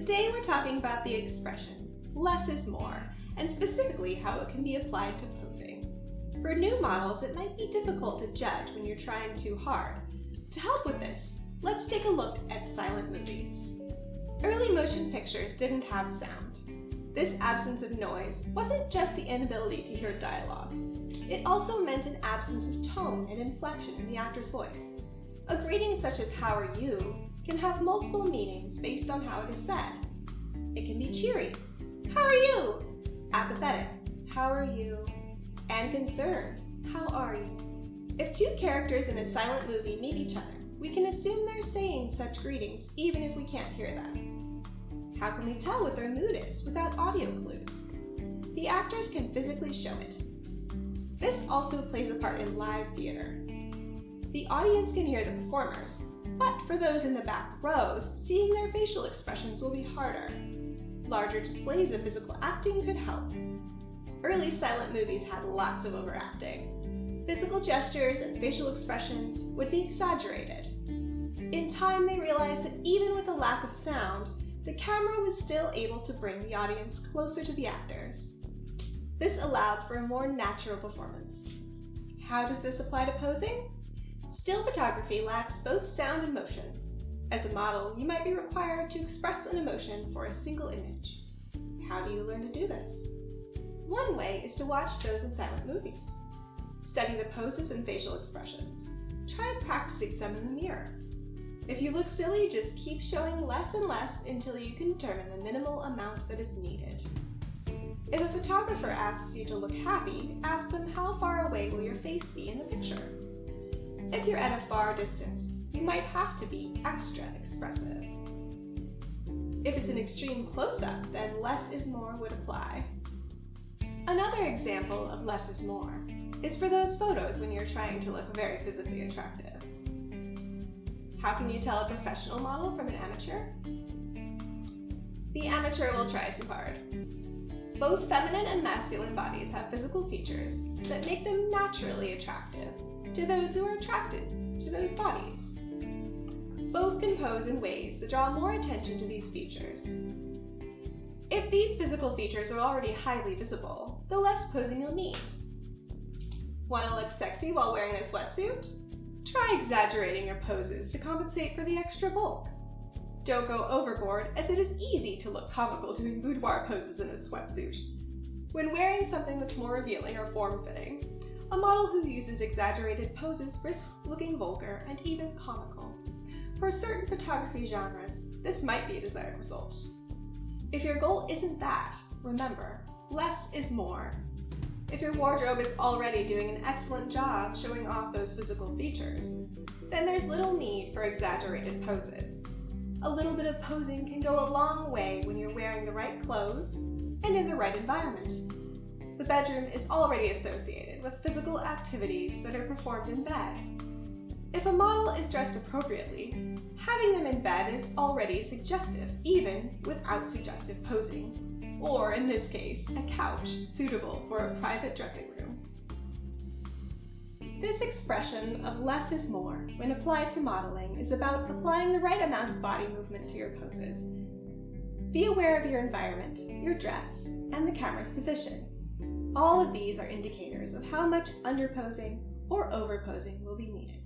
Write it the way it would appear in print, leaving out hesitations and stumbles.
Today we're talking about the expression, less is more, and specifically how it can be applied to posing. For new models, it might be difficult to judge when you're trying too hard. To help with this, let's take a look at silent movies. Early motion pictures didn't have sound. This absence of noise wasn't just the inability to hear dialogue. It also meant an absence of tone and inflection in the actor's voice. A greeting such as "How are you?" can have multiple meanings based on how it is said. It can be cheery, "How are you?" Apathetic, "How are you?" and concerned, "How are you?" If two characters in a silent movie meet each other, we can assume they're saying such greetings even if we can't hear them. How can we tell what their mood is without audio clues? The actors can physically show it. This also plays a part in live theater. The audience can hear the performers, but for those in the back rows, seeing their facial expressions will be harder. Larger displays of physical acting could help. Early silent movies had lots of overacting. Physical gestures and facial expressions would be exaggerated. In time, they realized that even with a lack of sound, the camera was still able to bring the audience closer to the actors. This allowed for a more natural performance. How does this apply to posing? Still photography lacks both sound and motion. As a model, you might be required to express an emotion for a single image. How do you learn to do this? One way is to watch those in silent movies. Study the poses and facial expressions. Try practicing some in the mirror. If you look silly, just keep showing less and less until you can determine the minimal amount that is needed. If a photographer asks you to look happy, ask them how far away will your face be in the picture. If you're at a far distance, you might have to be extra expressive. If it's an extreme close-up, then less is more would apply. Another example of less is more is for those photos when you're trying to look very physically attractive. How can you tell a professional model from an amateur? The amateur will try too hard. Both feminine and masculine bodies have physical features that make them naturally attractive to those who are attracted to those bodies. Both can pose in ways that draw more attention to these features. If these physical features are already highly visible, the less posing you'll need. Want to look sexy while wearing a sweatsuit? Try exaggerating your poses to compensate for the extra bulk. Don't go overboard, as it is easy to look comical doing boudoir poses in a sweatsuit. When wearing something that's more revealing or form-fitting, a model who uses exaggerated poses risks looking vulgar and even comical. For certain photography genres, this might be a desired result. If your goal isn't that, remember, less is more. If your wardrobe is already doing an excellent job showing off those physical features, then there's little need for exaggerated poses. A little bit of posing can go a long way when you're wearing the right clothes and in the right environment. The bedroom is already associated with physical activities that are performed in bed. If a model is dressed appropriately, having them in bed is already suggestive, even without suggestive posing, or in this case, a couch suitable for a private dressing room. This expression of less is more, when applied to modeling, is about applying the right amount of body movement to your poses. Be aware of your environment, your dress, and the camera's position. All of these are indicators of how much underposing or overposing will be needed.